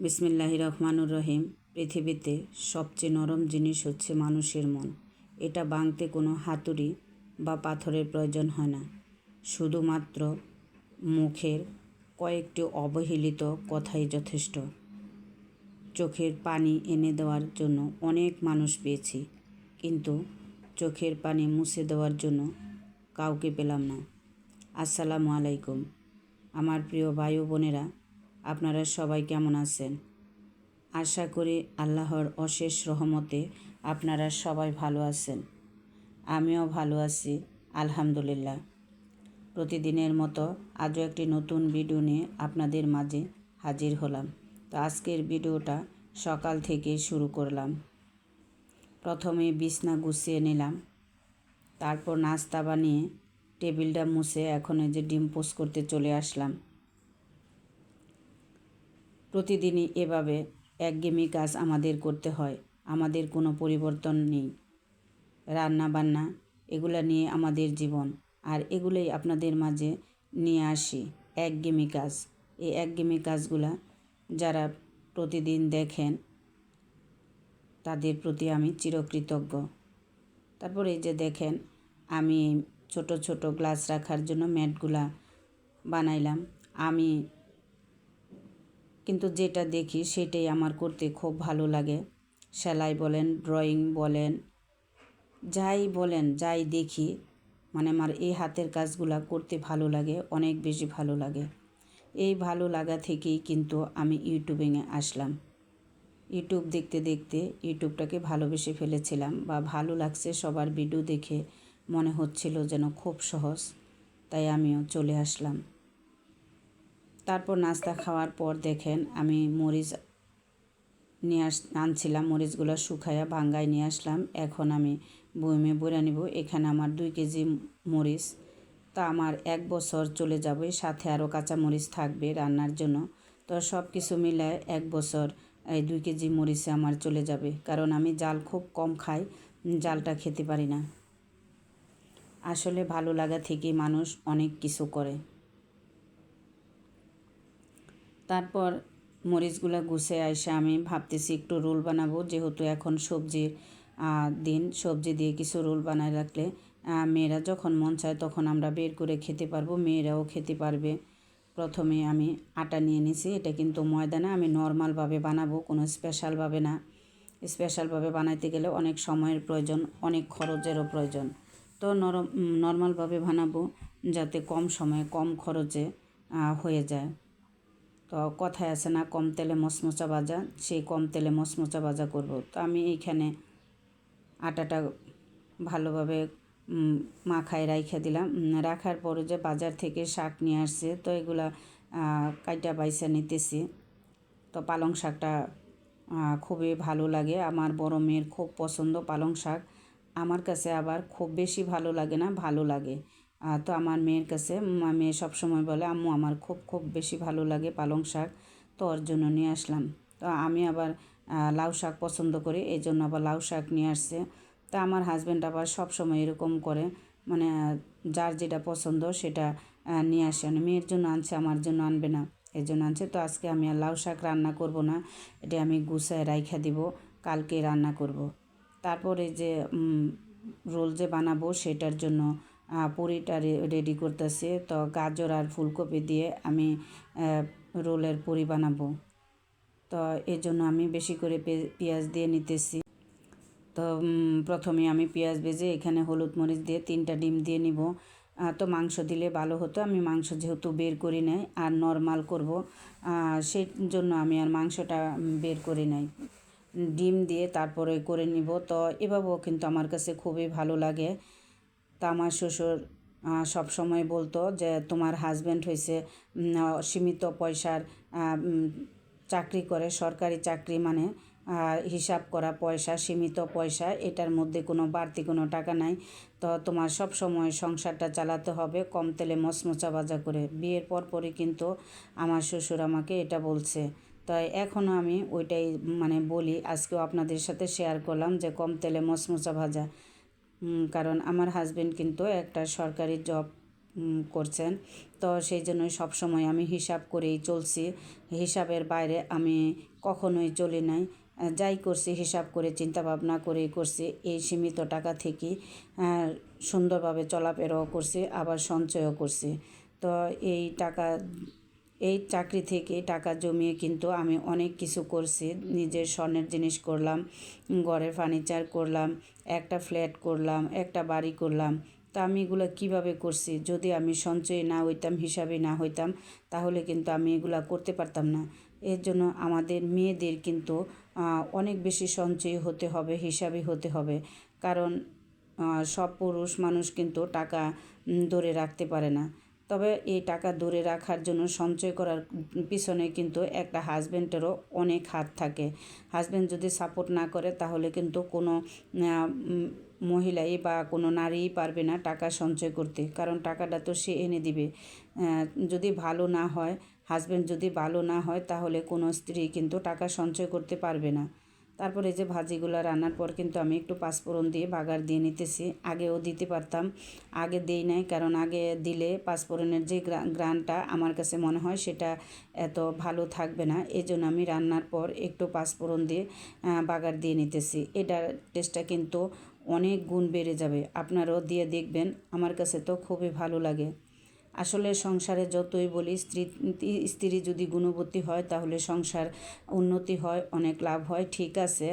বিসমিল্লাহির রহমানুর রহিম। পৃথিবীতে সবচেয়ে নরম জিনিস হচ্ছে মানুষের মন। এটা ভাঙতে কোনো হাতুড়ি বা পাথরের প্রয়োজন হয় না, শুধুমাত্র মুখের কয়েকটি অবহেলিত কথাই যথেষ্ট। চোখের পানি এনে দেওয়ার জন্য অনেক মানুষ পেয়েছি, কিন্তু চোখের পানি মুছে দেওয়ার জন্য কাউকে পেলাম না। আসসালামু আলাইকুম আমার প্রিয় ভাই ও বোনেরা, আপনারা সবাই কেমন আছেন? আশা করি আল্লাহর অশেষ রহমতে আপনারা সবাই ভালো আছেন। আমিও ভালো আছি, আলহামদুলিল্লাহ। প্রতিদিনের মতো আজও একটি নতুন ভিডিও নিয়ে আপনাদের মাঝে হাজির হলাম। তো আজকের ভিডিওটা সকাল থেকে শুরু করলাম। প্রথমে বিছনা গুছিয়ে নিলাম, তারপর নাস্তা বানিয়ে টেবিলটা মুছে এখন এই যে ডিম পোস্ট করতে চলে আসলাম। প্রতিদিনই এভাবে একঘেয়েমি কাজ আমাদের করতে হয়, আমাদের কোনো পরিবর্তন নেই। রান্না বান্না এগুলা নিয়ে আমাদের জীবন, আর এগুলোই আপনাদের মাঝে নিয়ে আসি। একঘেয়েমি কাজ, এই একঘেয়েমি কাজগুলা যারা প্রতিদিন দেখেন তাদের প্রতি আমি চিরকৃতজ্ঞ। তারপরে এই যে দেখেন, আমি ছোট ছোট গ্লাস রাখার জন্য ম্যাটগুলা বানাইলাম। আমি কিন্তু যেটা দেখি সেটাই আমার করতে খুব ভালো লাগে। সেলাই বলেন, ড্রয়িং বলেন, যাই বলেন, যাই দেখি, মানে আমার এই হাতের কাজগুলা করতে ভালো লাগে, অনেক বেশি ভালো লাগে। এই ভালো লাগা থেকেই কিন্তু আমি ইউটিউবে আসলাম। ইউটিউব দেখতে দেখতে ইউটিউবটাকে ভালোবেসে ফেলেছিলাম, বা ভালো লাগছে সবার ভিডিও দেখে, মনে হচ্ছিল যেন খুব সহজ, তাই আমিও চলে আসলাম। তারপর নাস্তা খাওয়ার পর দেখেন আমি মরিচ নিয়ে আনছিলাম, মরিচগুলো শুকাইয়া ভাঙ্গায় নিয়ে আসলাম। এখন আমি বয়মে ভরে নিব। এখানে আমার 2 কেজি মরিচ, তা আমার 1 বছর চলে যাবে, সাথে আরও কাঁচা মরিচ থাকবে রান্নার জন্য। তো সব কিছু মিলায় 1 বছর এই 2 কেজি মরিচে আমার চলে যাবে, কারণ আমি জাল খুব কম খাই, জালটা খেতে পারি না। আসলে ভালো লাগা থেকেই মানুষ অনেক কিছু করে। তারপর মরিচগুলো গুছিয়ে আইসা আমি ভাবতেছি একটু রোল বানাবো, যেহেতু এখন সবজির দিন, সবজি দিয়ে কিছু রোল বানায় রাখলে মেয়েরা যখন মন চায় তখন আমরা বের করে খেতে পারবো, মেয়েরাও খেতে পারবে। প্রথমে আমি আটা নিয়ে নিছি, এটা কিন্তু ময়দা না, আমি নর্মালভাবে বানাবো, কোনো স্পেশালভাবে না। স্পেশালভাবে বানাইতে গেলে অনেক সময়ের প্রয়োজন, অনেক খরচেরও প্রয়োজন। তো নর্মালভাবে বানাবো, যাতে কম সময়ে কম খরচে হয়ে যায়। তো কথায় আছে না, কম তেলে মচমচা ভাজা, সেই কম তেলে মচমচা ভাজা করব। তো আমি এইখানে আটাটা ভালোভাবে মাখায় রাইখা দিলাম। রাখার পরে যে বাজার থেকে শাক নিয়ে আসছে, তো এগুলা কাইটা বাইসা নিতেছি। তো পালং শাকটা খুবই ভালো লাগে, আমার বড় মেয়ের খুব পছন্দ পালং শাক। আমার কাছে আবার খুব বেশি ভালো লাগে না, ভালো লাগে। তো আমার মেয়ের কাছে, মেয়ে সবসময় বলে আম্মু আমার খুব খুব বেশি ভালো লাগে পালং শাক, তো ওর জন্য নিয়ে আসলাম। তো আমি আবার লাউ শাক পছন্দ করি, এই জন্য আবার লাউ শাক নিয়ে আসছে। তা আমার হাজব্যান্ড আবার সবসময় এরকম করে, মানে যার যেটা পছন্দ সেটা নিয়ে আসে। মেয়ের জন্য আনছে, আমার জন্য আনবে না, এই জন্য আনছে। তো আজকে আমি আর লাউ শাক রান্না করব না, এটা আমি গুছায় রাইখা দিব, কালকে রান্না করব। তারপরে যে রোল যে বানাবো সেটার জন্য পুরিটা রেডি করতেছি। তো গাজর আর ফুলকপি দিয়ে আমি রোলের পুরি বানাবো। তো এই জন্য আমি বেশি করে পেঁয়াজ দিয়ে নিতেছি। তো প্রথমে আমি পেঁয়াজ ভেজে এখানে হলুদ মরিচ দিয়ে 3টা ডিম দিয়ে নিব। তো মাংস দিলে ভালো হতো, আমি মাংস যেহেতু বের করি নাই আর নর্মাল করব, সেই জন্য আমি আর মাংসটা বের করি নাই, ডিম দিয়ে তারপরে করে নিব। তো এভাবেও কিন্তু আমার কাছে খুবই ভালো লাগে। তা আমার শ্বশুর সব সময় বলতো যে তোমার হাজব্যান্ড হয়েছে সীমিত পয়সার চাকরি করে, সরকারি চাকরি, মানে হিসাব করা পয়সা, সীমিত পয়সা, এটার মধ্যে কোনো বাড়তি কোনো টাকা নাই। তো তোমার সব সময় সংসারটা চালাতে হবে কম তেলে মচমচা ভাজা করে। বিয়ের পরই কিন্তু আমার শ্বশুর আমাকে এটা বলছে। তো এখনও আমি ওইটাই মানে বলি, আজকেও আপনাদের সাথে শেয়ার করলাম যে কম তেলে মচমচা ভাজা। কারণ আমার হাজব্যান্ড কিন্তু একটা সরকারি জব করছেন। তো সেই জন্যই সবসময় আমি হিসাব করেই চলছি, হিসাবের বাইরে আমি কখনোই চলি নাই। যাই করছি হিসাব করে চিন্তা ভাবনা করেই করছি। এই সীমিত টাকা থেকেই সুন্দরভাবে চলাফেরাও করছি, আবার সঞ্চয়ও করছি। তো এই টাকা, এই চাকরি থেকে টাকা জমিয়ে কিন্তু আমি অনেক কিছু করছি। নিজের স্বর্ণের জিনিস করলাম, ঘরের ফার্নিচার করলাম, একটা ফ্ল্যাট করলাম, একটা বাড়ি করলাম। তো আমি এগুলো কীভাবে করছি? যদি আমি সঞ্চয়ী না হইতাম, হিসাবে না হইতাম, তাহলে কিন্তু আমি এগুলা করতে পারতাম না। এর জন্য আমাদের মেয়েদের কিন্তু অনেক বেশি সঞ্চয়ী হতে হবে, হিসাবী হতে হবে। কারণ সব পুরুষ মানুষ কিন্তু টাকা ধরে রাখতে পারে না। তবে এই টাকা ধরে রাখার জন্য সঞ্চয় করার পিছনে কিন্তু একটা হাজব্যান্ডেরও অনেক হাত থাকে। হাজব্যান্ড যদি সাপোর্ট না করে তাহলে কিন্তু কোনো মহিলাই বা কোনো নারীই পারবে না টাকা সঞ্চয় করতে, কারণ টাকাটা তো সে এনে দিবে। যদি ভালো না হয়, হাজব্যান্ড যদি ভালো না হয়, তাহলে কোনো স্ত্রী কিন্তু টাকা সঞ্চয় করতে পারবে না। তারপরে যে ভাজিগুলো রান্নার পর কিন্তু আমি একটু পাঁচফোড়ন দিয়ে বাগার দিয়ে নিতেছি। আগেও দিতে পারতাম, আগে দেই নাই, কারণ আগে দিলে পাঁচফোড়নের যে গ্রানটা আমার কাছে মনে হয় সেটা এত ভালো থাকবে না। এই জন্য আমি রান্নার পর একটু পাঁচফোড়ন দিয়ে বাগার দিয়ে নিতেছি। এটার টেস্টটা কিন্তু অনেক গুণ বেড়ে যাবে। আপনারাও দিয়ে দেখবেন, আমার কাছে তো খুবই ভালো লাগে। আসলে সংসারে যতই বলি, স্ত্রী যদি গুণবতী হয় তাহলে সংসার উন্নতি হয়, অনেক লাভ হয়। ঠিক আছে,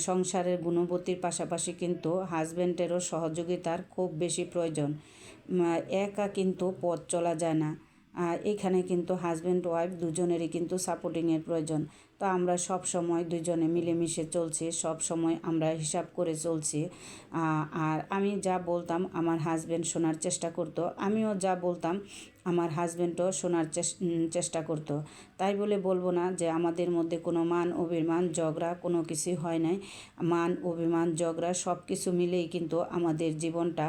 সংসারের গুণবতীর পাশাপাশি কিন্তু হাজব্যান্ডেরও সহযোগিতার খুব বেশি প্রয়োজন। একা কিন্তু পথ চলা যায় না। এখানে কিন্তু হাজব্যান্ড ওয়াইফ দুজনেরই কিন্তু সাপোর্টিংয়ের প্রয়োজন। তো আমরা সব সময় দুজনে মিলেমিশে চলছি, সব সময় আমরা হিসাব করে চলছি। আর আমি যা বলতাম আমার হাজব্যান্ড শোনার চেষ্টা করতো, আমিও যা বলতাম আমার হাজব্যান্ডও শোনার চেষ্টা করতো। তাই বলে বলবো না যে আমাদের মধ্যে কোনো মান অভিমান ঝগড়া কোনো কিছুই হয় নাই। মান অভিমান ঝগড়া সব কিছু মিলেই কিন্তু আমাদের জীবনটা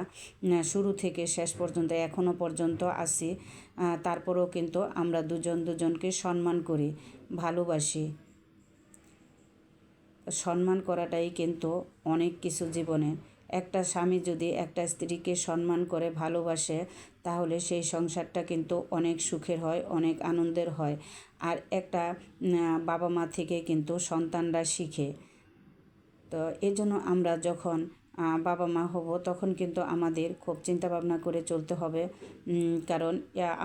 শুরু থেকে শেষ পর্যন্ত এখনও পর্যন্ত আছি। তারপরেও কিন্তু আমরা দুজনকে সম্মান করি, ভালোবাসি। সম্মান করাটাই কিন্তু অনেক কিছু জীবনে। একটা স্বামী যদি একটা স্ত্রীকে সম্মান করে ভালোবাসে, তাহলে সেই সংসারটা কিন্তু অনেক সুখের হয়, অনেক আনন্দের হয়। আর একটা বাবা মা থেকে কিন্তু সন্তানরা শিখে। তো এজন্য আমরা যখন বাবা মা হব তখন কিন্তু আমাদের খুব চিন্তা ভাবনা করে চলতে হবে। কারণ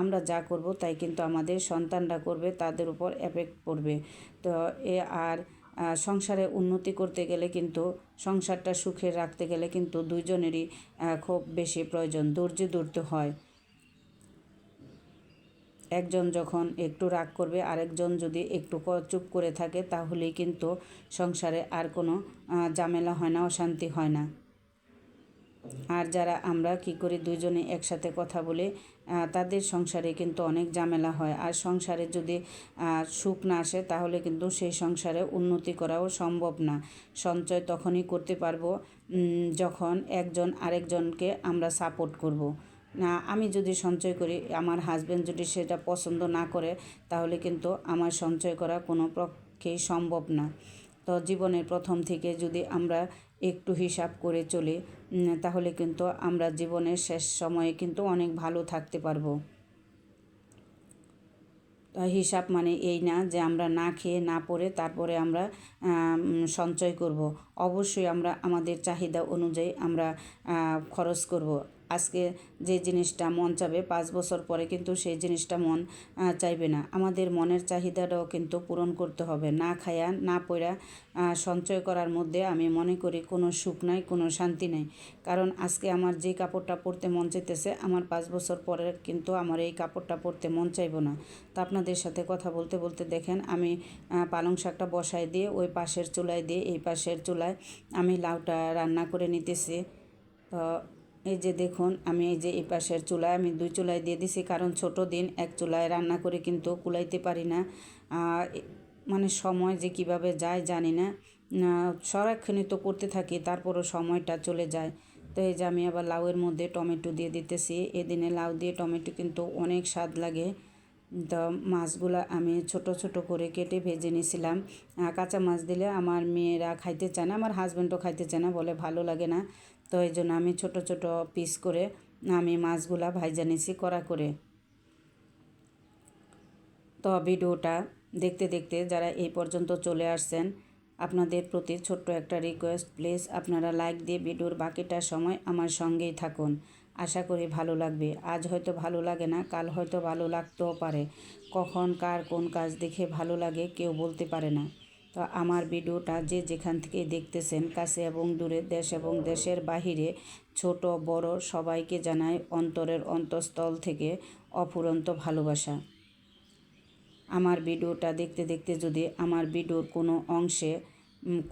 আমরা যা করব তাই কিন্তু আমাদের সন্তানরা করবে, তাদের উপর এফেক্ট পড়বে। তো আর সংসারে উন্নতি করতে গেলে কিন্তু, সংসারটা সুখে রাখতে গেলে কিন্তু দুইজনেরই খুব বেশি প্রয়োজন, ধৈর্য ধরতে হয়। একজন যখন একটু রাগ করবে, আরেকজন যদি একটু চুপ করে থাকে, তাহলেই কিন্তু সংসারে আর কোনো ঝামেলা হয় না, অশান্তি হয় না। আর যারা আমরা কি করি দুইজনে একসাথে কথা বলে, তাদের সংসারে কিন্তু অনেক ঝামেলা হয়। আর সংসারে যদি সুখ না আসে, তাহলে কিন্তু সেই সংসারে উন্নতি করাও সম্ভব না। সঞ্চয় তখনই করতে পারবো যখন একজন আরেকজনকে আমরা সাপোর্ট করব। না, আমি যদি সঞ্চয় করি, আমার হাজব্যান্ড যদি সেটা পছন্দ না করে, তাহলে কিন্তু আমার সঞ্চয় করা কোনো পক্ষেই সম্ভব না। তো জীবনের প্রথম থেকে যদি আমরা একটু হিসাব করে চলি, তাহলে কিন্তু আমরা জীবনের শেষ সময়ে কিন্তু অনেক ভালো থাকতে পারবো। হিসাব মানে এই না যে আমরা না খেয়ে না পরে তারপরে আমরা সঞ্চয় করব। অবশ্যই আমরা আমাদের চাহিদা অনুযায়ী আমরা খরচ করব। আজকে যে জিনিসটা মন চাবে 5 বছর পরে কিন্তু সেই জিনিসটা মন চাইবে না। আমাদের মনের চাহিদাটাও কিন্তু পূরণ করতে হবে। না খায়া না পইরা সঞ্চয় করার মধ্যে আমি মনে করি কোনো সুখ নাই, কোনো শান্তি নাই। কারণ আজকে আমার যে কাপড়টা পরতে মন চাইতেছে, আমার 5 বছর পরে কিন্তু আমার এই কাপড়টা পরতে মন চাইব না। তো আপনাদের সাথে কথা বলতে বলতে দেখেন আমি পালং শাকটা বসায় দিয়ে ওই পাশের চুলায় দিয়ে এই পাশের চুলায় আমি লাউটা রান্না করে নিতেছি। তো এই যে দেখুন, আমি এই যে এই পাশের চুলায় আমি 2 চুলায় দিয়ে দিছি, কারণ ছোট দিন এক চুলায় রান্না করে কিন্তু কুলাইতে পারি না। মানে সময় যে কিভাবে যায় জানি না, সারাক্ষণই তো করতে থাকি, তারপরও সময়টা চলে যায়। তো এই যে আমি আবার লাউয়ের মধ্যে টমেটো দিয়ে দিতেছি। এদিনে লাউ দিয়ে টমেটো কিন্তু অনেক স্বাদ লাগে। তো মাছগুলো আমি ছোট ছোট করে কেটে ভেজে নিয়েছিলাম। কাঁচা মাছ দিলে আমার মেয়েরা খাইতে চায় না, আমার হাজব্যান্ডও খাইতে চায় না, বলে ভালো লাগে না। তো এই জন্য আমি ছোট ছোট পিস করে আমি মাছগুলা ভাইজা নিছি কড়া করে। তো ভিডিওটা দেখতে দেখতে যারা এই পর্যন্ত চলে আসছেন, আপনাদের প্রতি ছোট্ট একটা রিকোয়েস্ট, প্লিজ আপনারা লাইক দিয়ে ভিডিওর বাকিটা সময় আমার সঙ্গেই থাকুন। আশা করি ভালো লাগবে। আজ হয়তো ভালো লাগে না, কাল হয়তো ভালো লাগতেও পারে। কখন কার কোন কাজ দেখে ভালো লাগে কেউ বলতে পারে না। তো আমার ভিডিওটা যে যেখান থেকে দেখতেছেন, কাছে এবং দূরে, দেশ এবং দেশের বাহিরে, ছোট বড় সবাইকে জানাই অন্তরের অন্তঃস্থল থেকে অফুরন্ত ভালোবাসা। আমার ভিডিওটা দেখতে দেখতে যদি আমার ভিডিওর কোনো অংশে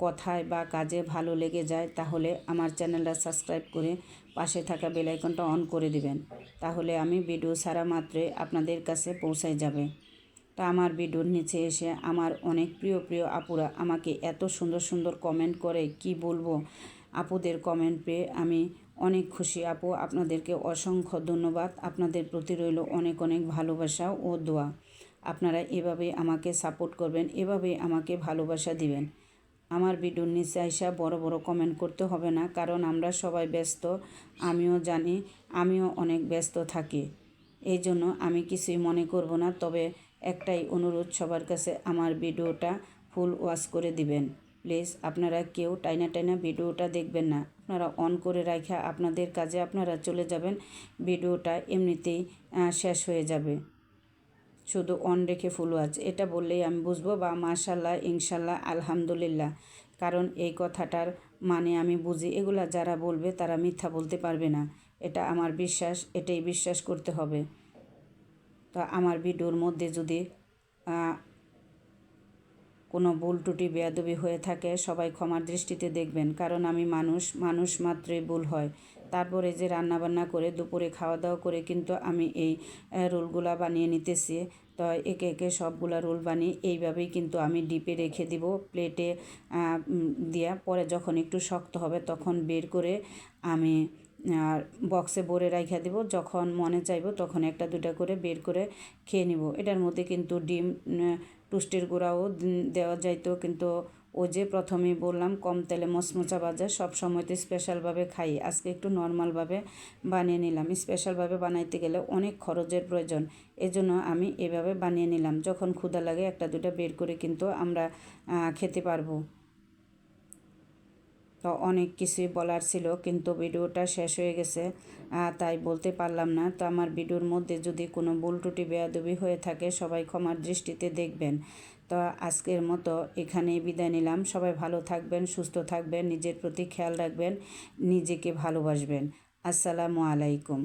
কথায় বা কাজে ভালো লেগে যায়, তাহলে আমার চ্যানেলটা সাবস্ক্রাইব করে পাশে থাকা বেল আইকনটা অন করে দিবেন। তাহলে আমি ভিডিও ছাড়া মাত্রই আপনাদের কাছে পৌঁছায় যাবে। তো আমার ভিডিওর নিচে এসে আমার অনেক প্রিয় প্রিয় আপুরা আমাকে এত সুন্দর সুন্দর কমেন্ট করে, কি বলবো। আপুদের কমেন্ট পেয়ে আমি অনেক খুশি। আপু, আপনাদেরকে অসংখ্য ধন্যবাদ। আপনাদের প্রতি রইল অনেক অনেক ভালোবাসা ও দোয়া। আপনারা এভাবেই আমাকে সাপোর্ট করবেন, এভাবেই আমাকে ভালোবাসা দিবেন। আমার ভিডিওর নিচে আইসা বড় বড় কমেন্ট করতে হবে না, কারণ আমরা সবাই ব্যস্ত। আমিও জানি, আমিও অনেক ব্যস্ত থাকি। এই জন্য আমি কিছুই মনে করব না। তবে একটাই অনুরোধ সবার কাছে, আমার ভিডিওটা ফুল ওয়াচ করে দিবেন প্লিজ। আপনারা কেউ টাইনা টাইনা ভিডিওটা দেখবেন না। আপনারা অন করে রাখা আপনাদের কাজে আপনারা চলে যাবেন, ভিডিওটা এমনিতেই শেষ হয়ে যাবে। শুধু অন রেখে ফুল ওয়াচ, এটা বললেই আমি বুঝবো, বা মাশাল্লাহ, ইনশাল্লাহ, আলহামদুলিল্লাহ। কারণ এই কথাটার মানে আমি বুঝি। এগুলা যারা বলবে তারা মিথ্যা বলতে পারবে না, এটা আমার বিশ্বাস, এটাই বিশ্বাস করতে হবে। তো আমার ভিডিওর মধ্যে যদি কোনো ভুল ত্রুটি বেয়াদবি হয়ে থাকে, সবাই ক্ষমার দৃষ্টিতে দেখবেন। কারণ আমি মানুষ মাত্রই ভুল হয়। তারপরে যে রান্নাবান্না করে দুপুরে খাওয়া দাওয়া করে কিন্তু আমি এই রোলগুলা বানিয়ে নিতেছি। তো একে একে সবগুলা রোল বানিয়ে এইভাবেই কিন্তু আমি ডিপে রেখে দিব, প্লেটে দিয়া। পরে যখন একটু শক্ত হবে তখন বের করে আমি বক্সে ভরে রাইখা দিব। যখন মনে চাইব তখন একটা দুটা করে বের করে খেয়ে নিব। এটার মধ্যে কিন্তু ডিম, টুস্টের গুঁড়াও দেওয়া যাইতো, কিন্তু ওই যে প্রথমেই বললাম কম তেলে মচমচা ভাজা সব সময় তো স্পেশালভাবে খাই, আজকে একটু নর্মালভাবে বানিয়ে নিলাম। স্পেশালভাবে বানাইতে গেলে অনেক খরচের প্রয়োজন, এজন্য আমি এভাবে বানিয়ে নিলাম। যখন ক্ষুধা লাগে একটা দুটা বের করে কিন্তু আমরা খেতে পারবো। তো অনেক কিছুই বলার ছিল, কিন্তু ভিডিওটা শেষ হয়ে গেছে, তাই বলতে পারলাম না। তো আমার ভিডিওর মধ্যে যদি কোনো ভুল ত্রুটি বেয়াদবি হয়ে থাকে, সবাই ক্ষমার দৃষ্টিতে দেখবেন। তো আজকের মতো এখানেই বিদায় নিলাম। সবাই ভালো থাকবেন, সুস্থ থাকবেন, নিজের প্রতি খেয়াল রাখবেন, নিজেকে ভালোবাসবেন। আসসালামু আলাইকুম।